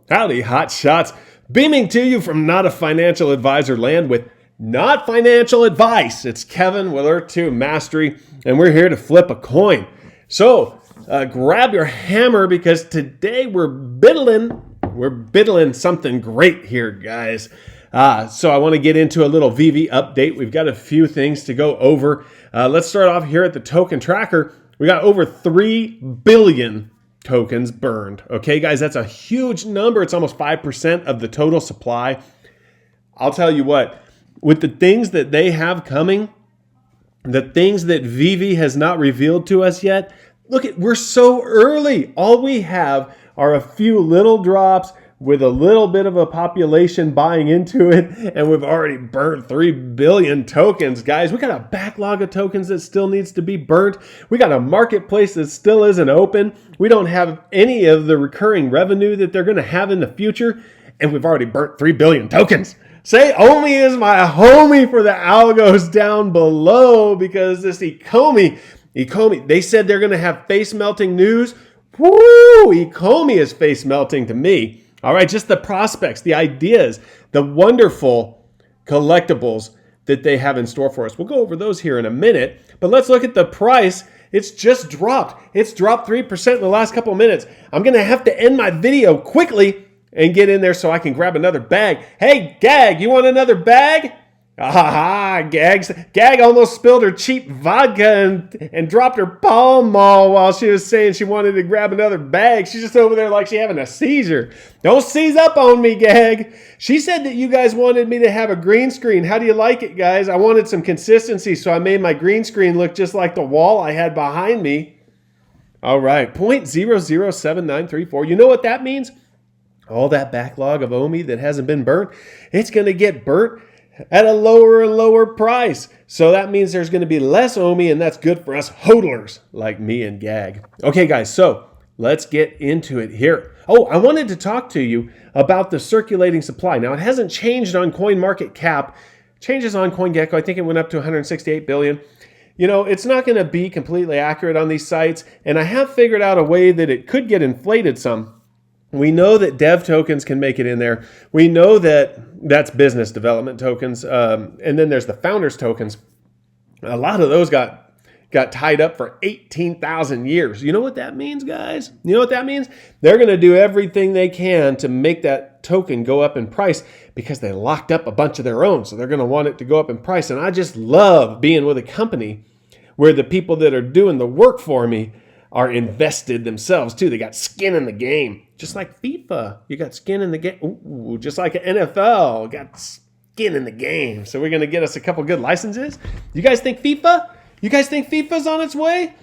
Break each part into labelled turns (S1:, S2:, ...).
S1: Howdy, hot shots. Beaming to you from Not a Financial Advisor land with not financial advice. It's Kevin with Earth2 Mastery, and we're here to flip a coin. So grab your hammer because today we're biddling something great here, guys. So I want to get into a little VeVe update. We've got a few things to go over. Let's start off here at the token tracker. We got over 3 billion tokens burned. Okay, guys, that's a huge number. It's almost 5% of the total supply. I'll tell you what, with the things that they have coming, the things that VeVe has not revealed to us yet, we're so early. All we have are a few little drops with a little bit of a population buying into it, and we've already burnt 3 billion tokens, guys. We got a backlog of tokens that still needs to be burnt. We got a marketplace that still isn't open. We don't have any of the recurring revenue that they're going to have in the future, and we've already burnt 3 billion tokens. Say OMI is my homie for the algos down below, because this Ecomi, they said they're going to have face melting news. Woo! Ecomi is face melting to me. All right, just the prospects, the ideas, the wonderful collectibles that they have in store for us. We'll go over those here in a minute, but let's look at the price. It's just dropped. It's dropped 3% in the last couple of minutes. I'm going to have to end my video quickly and get in there so I can grab another bag. Hey, Gag, you want another bag? Gag almost spilled her cheap vodka and dropped her Pall Mall while she was saying she wanted to grab another bag. She's just over there like she's having a seizure. Don't seize up on me, Gag. She said that you guys wanted me to have a green screen. How do you like it, guys? I wanted some consistency, so I made my green screen look just like the wall I had behind me. All right, 0.007934. You know what that means? All that backlog of OMI that hasn't been burnt, it's going to get burnt at a lower and lower price. So that means there's going to be less OMI, and that's good for us hodlers like me and Gag. Okay, guys, so let's get into it here. Oh, I wanted to talk to you about the circulating supply. Now, it hasn't changed on CoinMarketCap. Changes on CoinGecko. I think it went up to 168 billion. You know, it's not going to be completely accurate on these sites, and I have figured out a way that it could get inflated some. We know that dev tokens can make it in there. We know that that's business development tokens. And then there's the founders tokens. A lot of those got tied up for 18,000 years. You know what that means, guys? You know what that means? They're going to do everything they can to make that token go up in price because they locked up a bunch of their own. So they're going to want it to go up in price. And I just love being with a company where the people that are doing the work for me are invested themselves too. They got skin in the game. Just like FIFA, you got skin in the game. Ooh, just like an NFL, got skin in the game. So we're going to get us a couple good licenses. You guys think FIFA? You guys think FIFA's on its way?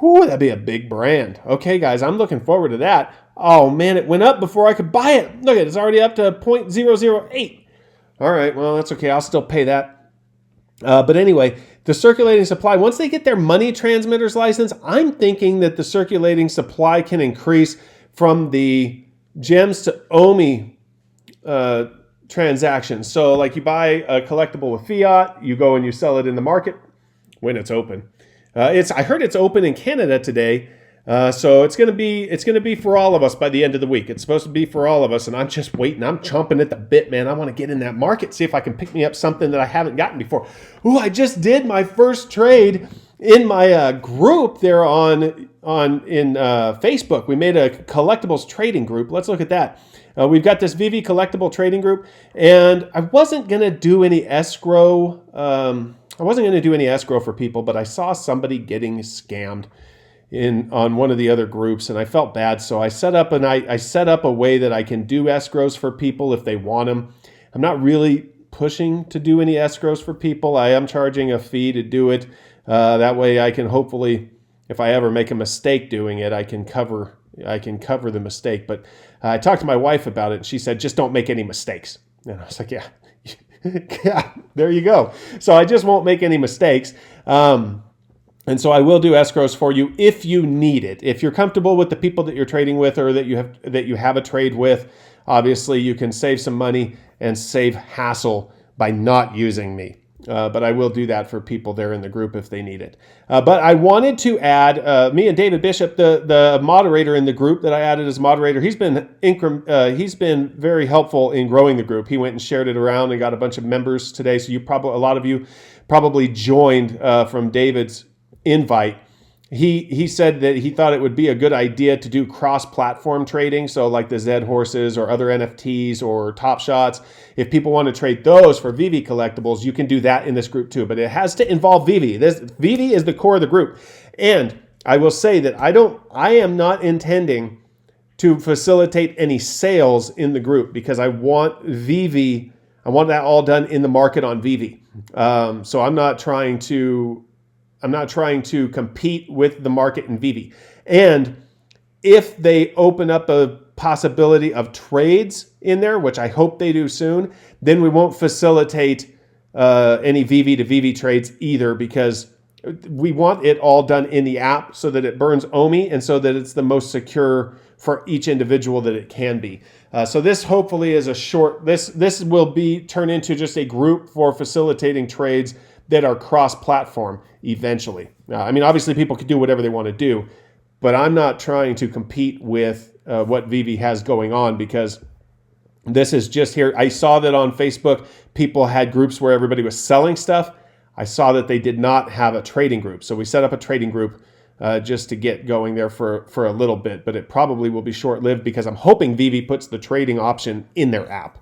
S1: Ooh, that'd be a big brand. Okay, guys, I'm looking forward to that. Oh, man, it went up before I could buy it. Look, it's already up to 0.008. All right, well, that's okay. I'll still pay that. But anyway, the circulating supply, once they get their money transmitters license, I'm thinking that the circulating supply can increase from the gems to OMI transactions. So like you buy a collectible with fiat, you go and you sell it in the market when it's open. I heard it's open in Canada today. So it's gonna be for all of us by the end of the week. It's supposed to be for all of us, and I'm just waiting. I'm chomping at the bit, man. I want to get in that market, see if I can pick me up something that I haven't gotten before. Ooh, I just did my first trade in my group there in Facebook. We made a collectibles trading group. Let's look at that. We've got this VeVe collectible trading group, and I wasn't gonna do any escrow. For people, but I saw somebody getting scammed on one of the other groups, and I felt bad, so I set up a way that I can do escrows for people if they want them. I'm not really pushing to do any escrows for people. I am charging a fee to do it. That way I can hopefully, if I ever make a mistake doing it, I can cover the mistake. But I talked to my wife about it, and she said, just don't make any mistakes. And I was like, yeah, yeah, there you go. So I just won't make any mistakes. And so I will do escrows for you if you need it. If you're comfortable with the people that you're trading with, or that you have a trade with, obviously you can save some money and save hassle by not using me. But I will do that for people there in the group if they need it. But I wanted to add, me and David Bishop, the moderator in the group that I added as moderator, he's been very helpful in growing the group. He went and shared it around and got a bunch of members today. So a lot of you probably joined from David's invite. He said that he thought it would be a good idea to do cross-platform trading. So like the Z horses or other NFTs or Top Shots. If people want to trade those for VeVe collectibles, you can do that in this group too. But it has to involve VeVe. VeVe is the core of the group. And I will say that I am not intending to facilitate any sales in the group because I want VeVe, I want that all done in the market on VeVe. So I'm not trying to compete with the market in VeVe. And if they open up a possibility of trades in there, which I hope they do soon, then we won't facilitate any VeVe to VeVe trades either because we want it all done in the app so that it burns OMI and so that it's the most secure for each individual that it can be. So this hopefully is this will turn into just a group for facilitating trades that are cross-platform eventually. I mean, obviously people can do whatever they want to do, but I'm not trying to compete with what VeVe has going on because this is just here. I saw that on Facebook, people had groups where everybody was selling stuff. I saw that they did not have a trading group. So we set up a trading group just to get going there for a little bit, but it probably will be short-lived because I'm hoping VeVe puts the trading option in their app.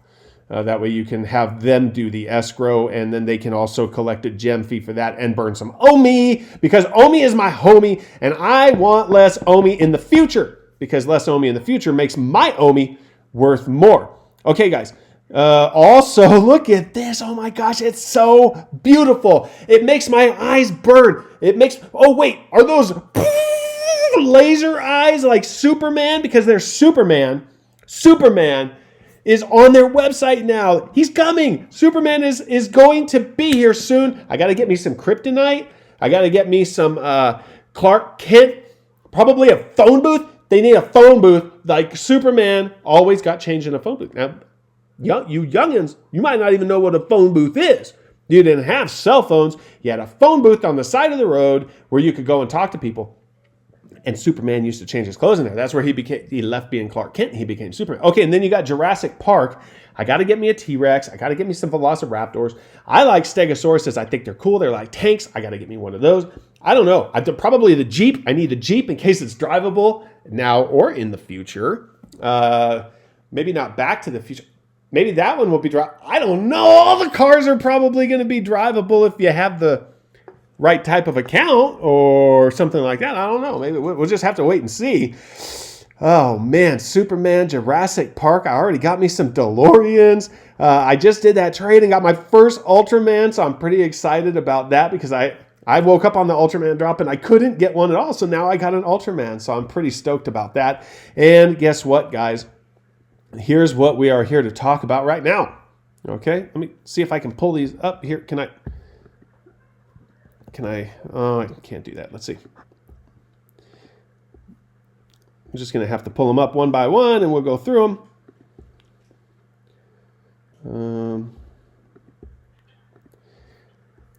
S1: That way you can have them do the escrow and then they can also collect a gem fee for that and burn some OMI because OMI is my homie and I want less OMI in the future because less OMI in the future makes my OMI worth more. Okay, guys. Also, look at this. Oh my gosh, it's so beautiful. It makes my eyes burn. Oh wait, are those laser eyes like Superman? Because they're Superman. Superman is on their website now. He's coming. Superman is going to be here soon. I got to get me some kryptonite. I got to get me some Clark Kent. Probably a phone booth. They need a phone booth like Superman always got changed in a phone booth. Now, you youngins, you might not even know what a phone booth is. You didn't have cell phones. You had a phone booth on the side of the road where you could go and talk to people. And Superman used to change his clothes in there. That's where he left being Clark Kent and he became Superman. Okay, and then you got Jurassic Park. I got to get me a T-Rex. I got to get me some Velociraptors. I like Stegosauruses. I think they're cool. They're like tanks. I got to get me one of those. I don't know. Probably the Jeep. I need the Jeep in case it's drivable now or in the future. Maybe not Back to the Future. Maybe that one will be drivable. I don't know. All the cars are probably going to be drivable if you have the right type of account or something like that. I don't know. Maybe we'll just have to wait and see. Oh man, Superman, Jurassic Park. I already got me some DeLoreans. I just did that trade and got my first Ultraman, so I'm pretty excited about that because I woke up on the Ultraman drop and I couldn't get one at all. So now I got an Ultraman, so I'm pretty stoked about that. And guess what, guys? Here's what we are here to talk about right now. Okay, let me see if I can pull these up here. Can I? Oh, I can't do that. Let's see. I'm just going to have to pull them up one by one and we'll go through them.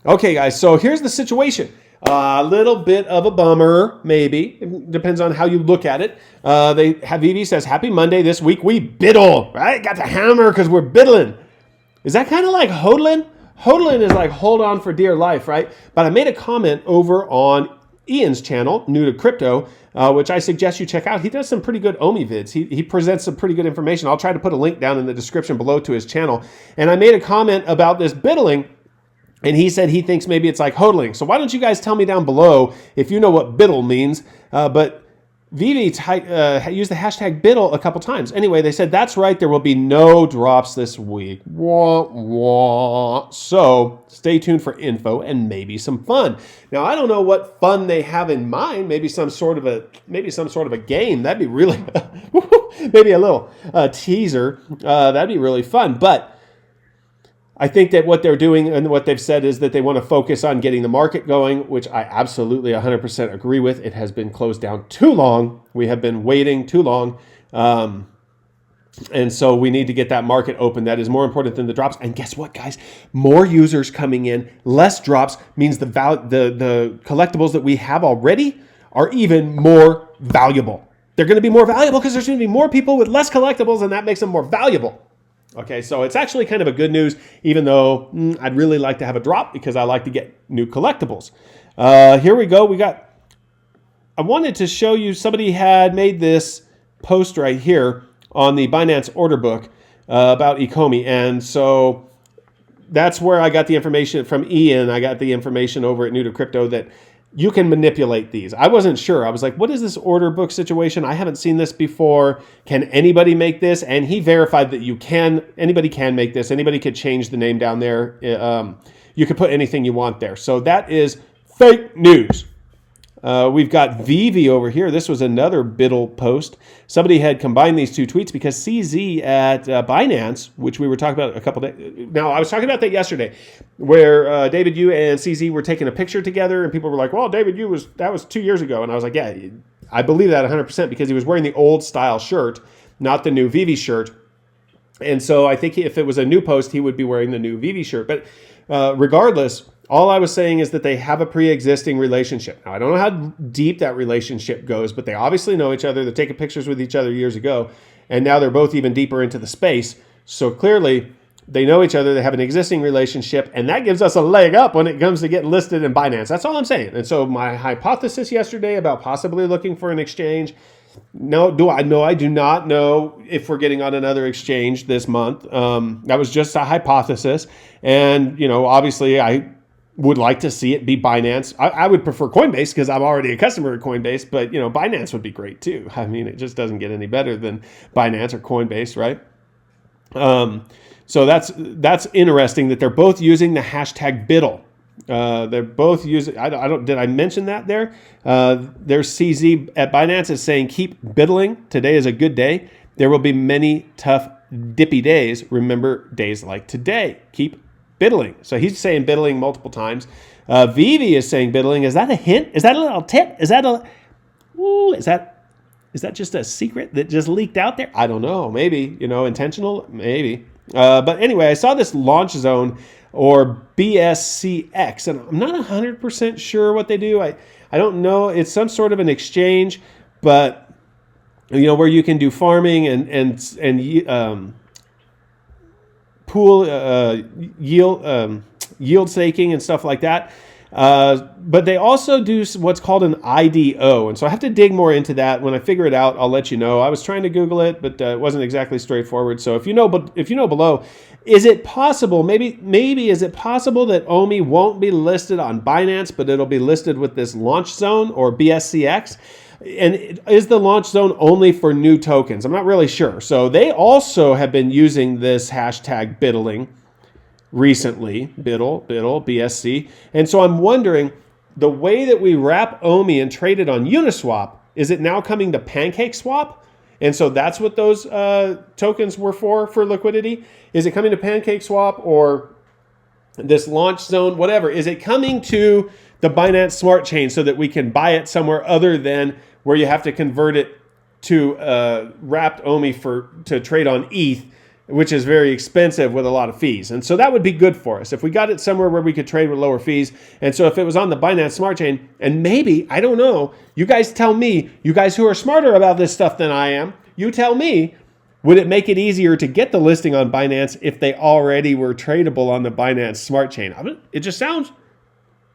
S1: Okay, guys, so here's the situation. A little bit of a bummer, maybe. It depends on how you look at it. VeVe says, happy Monday. This week we biddle, right? Got the hammer because we're biddling. Is that kind of like hodling? Hodling is like hold on for dear life, right? But I made a comment over on Ian's channel, New to Crypto, which I suggest you check out. He does some pretty good OMI vids. He presents some pretty good information. I'll try to put a link down in the description below to his channel. And I made a comment about this biddling, and he said he thinks maybe it's like hodling. So why don't you guys tell me down below if you know what biddle means? But VeVe used the hashtag biddle a couple times. Anyway, they said, that's right, there will be no drops this week. Wah, wah. So stay tuned for info and maybe some fun. Now, I don't know what fun they have in mind. Maybe some sort of a game. That'd be really, maybe a little teaser. That'd be really fun. But I think that what they're doing and what they've said is that they want to focus on getting the market going, which I absolutely 100% agree with. It has been closed down too long. We have been waiting too long. And so we need to get that market open. That is more important than the drops. And guess what, guys? More users coming in, less drops means the collectibles that we have already are even more valuable. They're going to be more valuable because there's going to be more people with less collectibles, and that makes them more valuable. Okay, so it's actually kind of a good news, even though I'd really like to have a drop because I like to get new collectibles. Here we go. I wanted to show you, somebody had made this post right here on the Binance order book about Ecomi. And so that's where I got the information from Ian. I got the information over at New to Crypto that you can manipulate these. I wasn't sure. I was like, what is this order book situation? I haven't seen this before. Can anybody make this? And he verified that you can. Anybody can make this. Anybody could change the name down there. You could put anything you want there. So that is fake news. We've got VeVe over here. This was another Biddle post. Somebody had combined these two tweets because CZ at Binance, which we were talking about a couple days. Now, I was talking about that yesterday, where David Yu and CZ were taking a picture together, and people were like, well, David Yu that was 2 years ago. And I was like, yeah, I believe that 100% because he was wearing the old style shirt, not the new VeVe shirt. And so I think if it was a new post, he would be wearing the new VeVe shirt. But regardless, all I was saying is that they have a pre-existing relationship. Now, I don't know how deep that relationship goes, but they obviously know each other. They're taking pictures with each other years ago, and now they're both even deeper into the space. So clearly, they know each other. They have an existing relationship, and that gives us a leg up when it comes to getting listed in Binance. That's all I'm saying. And so my hypothesis yesterday about possibly looking for an exchange, I do not know if we're getting on another exchange this month. That was just a hypothesis. And, obviously I would like to see it be Binance. I would prefer Coinbase because I'm already a customer of Coinbase, but, Binance would be great too. I mean, it just doesn't get any better than Binance or Coinbase, right? So that's interesting that they're both using the hashtag Biddle. They're both using, did I mention that there? There's CZ at Binance is saying, keep biddling. Today is a good day. There will be many tough, dippy days. Remember days like today. Keep biddling. So he's saying biddling multiple times. VeVe is saying biddling. Is that a hint? Is that a little tip? Is that just a secret that just leaked out there? I don't know. Maybe, intentional, maybe. But anyway, I saw this launch zone or BSCX, and I'm not 100% sure what they do. I don't know. It's some sort of an exchange, but where you can do farming and pool yield staking and stuff like that. But they also do what's called an IDO. And so I have to dig more into that. When I figure it out, I'll let you know. I was trying to Google it, but it wasn't exactly straightforward. So if you know below, is it possible, maybe is it possible that OMI won't be listed on Binance, but it'll be listed with this launch zone or BSCX? And is the launch zone only for new tokens? I'm not really sure. So they also have been using this hashtag biddling recently, Biddle, BSC. And so I'm wondering, the way that we wrap OMI and trade it on Uniswap, is it now coming to PancakeSwap? And so that's what those tokens were for liquidity. Is it coming to PancakeSwap or this launch zone, whatever? Is it coming to the Binance Smart Chain so that we can buy it somewhere other than where you have to convert it to wrapped OMI to trade on ETH, which is very expensive with a lot of fees. And so that would be good for us if we got it somewhere where we could trade with lower fees. And so if it was on the Binance Smart Chain, and maybe, I don't know, you guys tell me, you guys who are smarter about this stuff than I am, you tell me, would it make it easier to get the listing on Binance if they already were tradable on the Binance Smart Chain? It just sounds,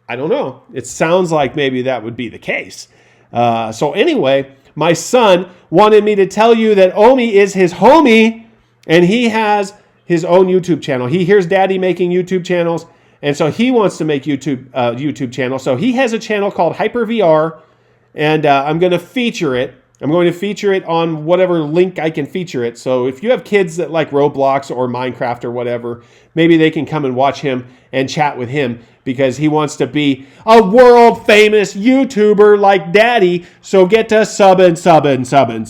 S1: I don't know. It sounds like maybe that would be the case. So anyway, my son wanted me to tell you that OMI is his homie, and he has his own YouTube channel. He hears Daddy making YouTube channels, and so he wants to make YouTube channel. So he has a channel called HyperVR, and I'm going to feature it. I'm going to feature it on whatever link I can feature it. So if you have kids that like Roblox or Minecraft or whatever, maybe they can come and watch him and chat with him because he wants to be a world famous YouTuber like Daddy. So get to subbing.